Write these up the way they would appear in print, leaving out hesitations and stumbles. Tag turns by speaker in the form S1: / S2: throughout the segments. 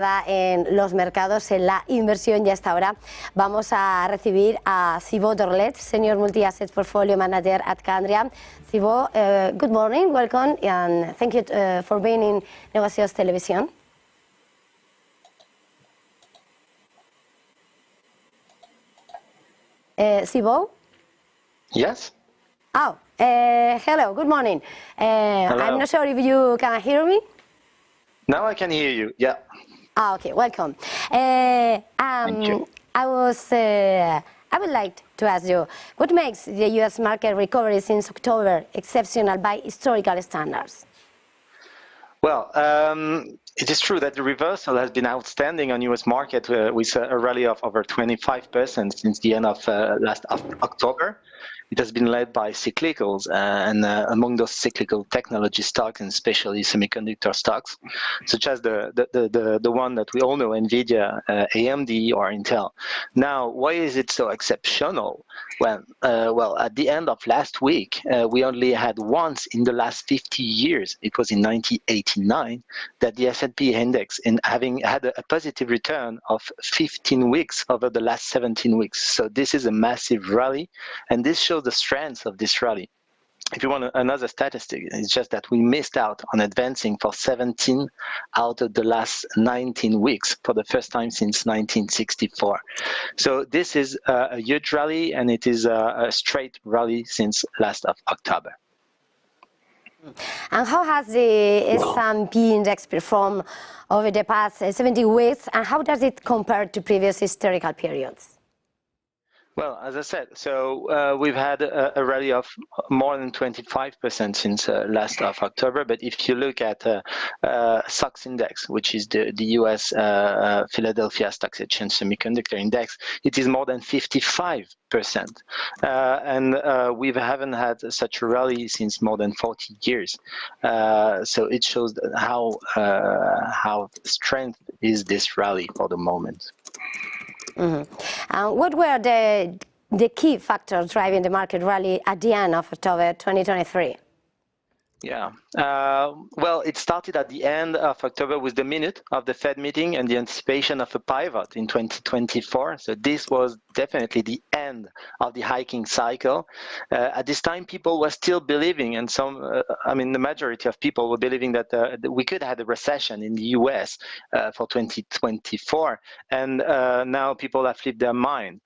S1: En los mercados, en la inversión, y hasta ahora vamos a recibir a Thibaut Dorlet, Senior Multi-Asset Portfolio Manager at Candriam. Thibaut, good morning, welcome, and thank you for being in Negocios Televisión. Thibaut?
S2: Yes.
S1: Oh, hello, good morning.
S2: Hello.
S1: I'm not sure if you can hear me.
S2: Now I can hear you, yeah.
S1: Ah, okay, welcome.
S2: Thank you.
S1: I would like to ask you, what makes the U.S. market recovery since October exceptional by historical standards?
S2: Well, it is true that the reversal has been outstanding on U.S. market with a rally of over 25% since the end of last October. It has been led by cyclicals, and among those cyclical technology stocks, and especially semiconductor stocks, such as the one that we all know, Nvidia, AMD, or Intel. Now, why is it so exceptional? Well, at the end of last week, we only had once in the last 50 years, it was in 1989, that the S&P index, in having had a positive return of 15 weeks over the last 17 weeks. So this is a massive rally, and this shows the strength of this rally. If you want another statistic, it's just that we missed out on advancing for 17 out of the last 19 weeks for the first time since 1964. So this is a huge rally, and it is a straight rally since last of October.
S1: And how has the S&P index performed over the past 70 weeks, and how does it compare to previous historical periods?
S2: Well, as I said, so we've had a rally of more than 25% since last of October. But if you look at SOX index, which is the US Philadelphia Stock Exchange Semiconductor Index, it is more than 55%. And we haven't had such a rally since more than 40 years. So it shows how strength is this rally for the moment.
S1: What were the key factors driving the market rally at the end of October 2023?
S2: Yeah, well, it started at the end of October with the minute of the Fed meeting and the anticipation of a pivot in 2024. So this was definitely the end of the hiking cycle. At this time, people were still believing, and the majority of people were believing that we could have a recession in the US for 2024. And now people have flipped their mind.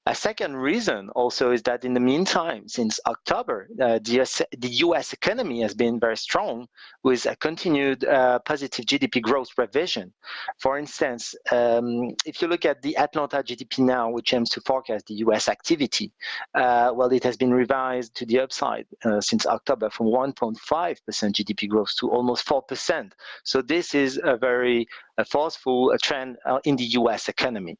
S2: A second reason also is that in the meantime, since October, the US economy has been very strong with a continued positive GDP growth revision. For instance, if you look at the Atlanta GDP now, which aims to forecast the US activity, well, it has been revised to the upside since October from 1.5% GDP growth to almost 4%. So this is a very forceful trend in the US economy.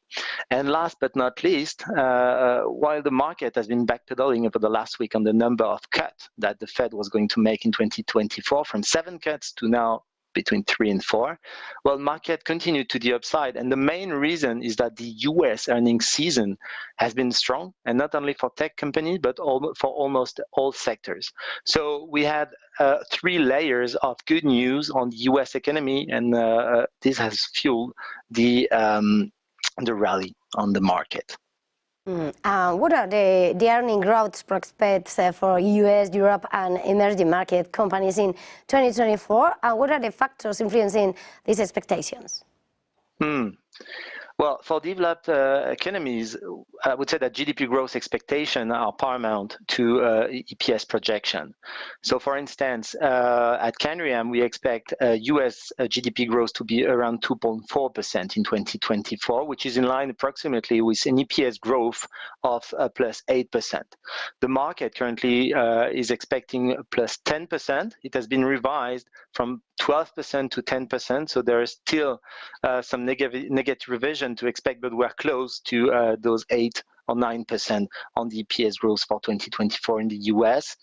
S2: And last but not least, while the market has been backpedaling over the last week on the number of cuts that the Fed was going to make in 2024, from 7 cuts to now between 3 and 4, well, market continued to the upside. And the main reason is that the US earnings season has been strong, and not only for tech companies, but for almost all sectors. So we had 3 layers of good news on the US economy, and this has fueled the rally on the market.
S1: What are the earning growth prospects for US, Europe, and emerging market companies in 2024? And what are the factors influencing these expectations?
S2: Well, for developed economies, I would say that GDP growth expectations are paramount to EPS projection. So, for instance, at Candriam, we expect US GDP growth to be around 2.4% in 2024, which is in line approximately with an EPS growth of plus 8%. The market currently is expecting plus 10%. It has been revised from 12% to 10%, so there is still some negative revision to expect, but we're close to those 8 or 9% on the EPS growth for 2024 in the US.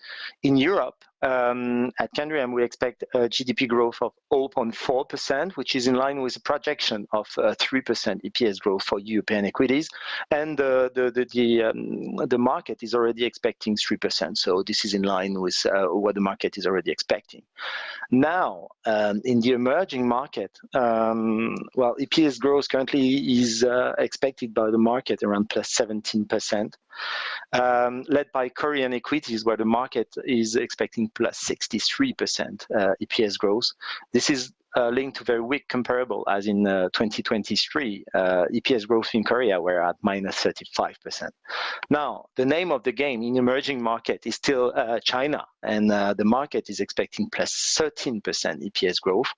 S2: In Europe, at Candriam, we expect a GDP growth of 0.4%, which is in line with a projection of 3% EPS growth for European equities, and the market is already expecting 3%. So this is in line with what the market is already expecting. Now, in the emerging market, well, EPS growth currently is expected by the market around plus 17%. Led by Korean equities, where the market is expecting plus 63% EPS growth. This is linked to very weak comparable, as in 2023, EPS growth in Korea were at minus 35%. Now, the name of the game in emerging market is still China, and the market is expecting plus 13% EPS growth.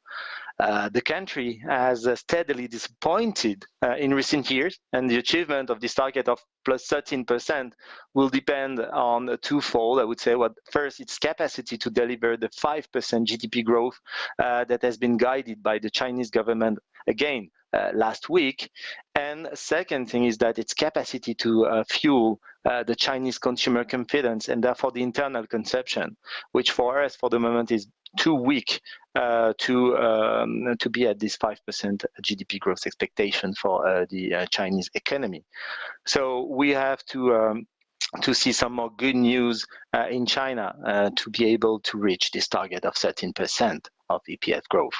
S2: The country has steadily disappointed in recent years, and the achievement of this target of plus 13% will depend on twofold, I would say. First, its capacity to deliver the 5% GDP growth that has been guided by the Chinese government again last week. And second thing is that its capacity to fuel the Chinese consumer confidence and therefore the internal consumption, which for us for the moment is too weak to be at this 5% GDP growth expectation for the Chinese economy. So we have to see some more good news in China to be able to reach this target of 13% of EPS growth.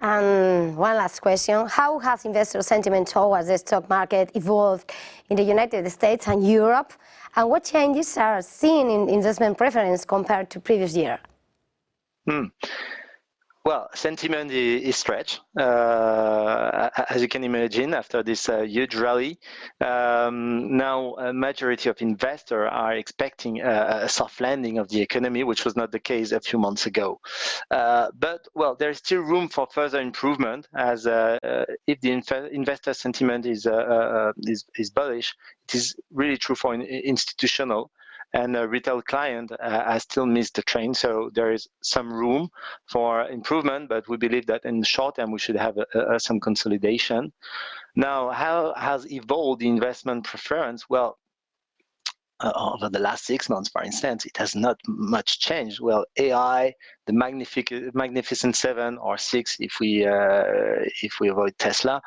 S1: And one last question. How has investor sentiment towards the stock market evolved in the United States and Europe? And what changes are seen in investment preference compared to previous year?
S2: Well, sentiment is stretched, as you can imagine, after this huge rally. Now, a majority of investors are expecting a soft landing of the economy, which was not the case a few months ago. But, well, there's still room for further improvement, as if the investor sentiment is bullish, it is really true for institutional. And a retail client has still missed the train, so there is some room for improvement, but we believe that in the short term we should have some consolidation. Now, how has evolved the investment preference? Well, over the last 6 months, for instance, it has not much changed. Well, AI, the Magnificent 7 or 6, if we avoid Tesla,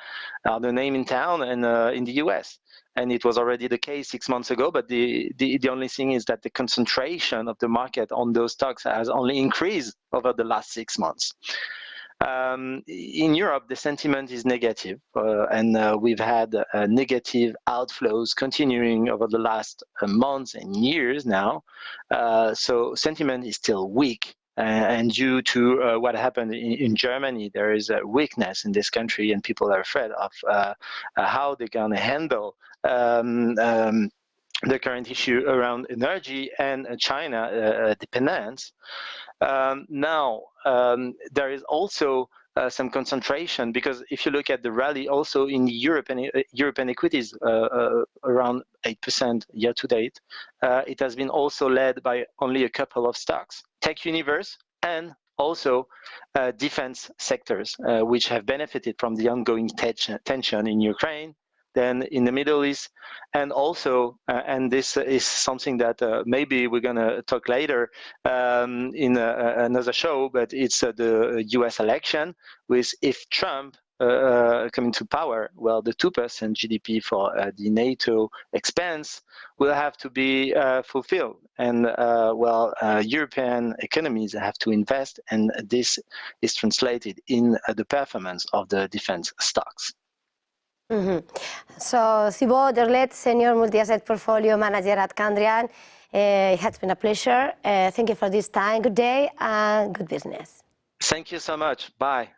S2: are the name in town and in the US. And it was already the case 6 months ago, but the only thing is that the concentration of the market on those stocks has only increased over the last 6 months. In Europe, the sentiment is negative, and we've had negative outflows continuing over the last months and years now. So sentiment is still weak. And due to what happened in Germany, there is a weakness in this country, and people are afraid of how they're going to handle the current issue around energy and China dependence. Now, there is also some concentration, because if you look at the rally also in the European equities, around 8% year to date, it has been also led by only a couple of stocks, Tech Universe and also defense sectors, which have benefited from the ongoing tension in Ukraine, then in the Middle East, and also, and this is something that maybe we're going to talk later in another show, but it's the US election, with if Trump coming to power, well, the 2% GDP for the NATO expense will have to be fulfilled. And, well, European economies have to invest, and this is translated in the performance of the defense stocks.
S1: So, Thibaut Dorlet, Senior Multi-Asset Portfolio Manager at Candriam, it has been a pleasure. Thank you for this time. Good day and good business.
S2: Thank you so much. Bye.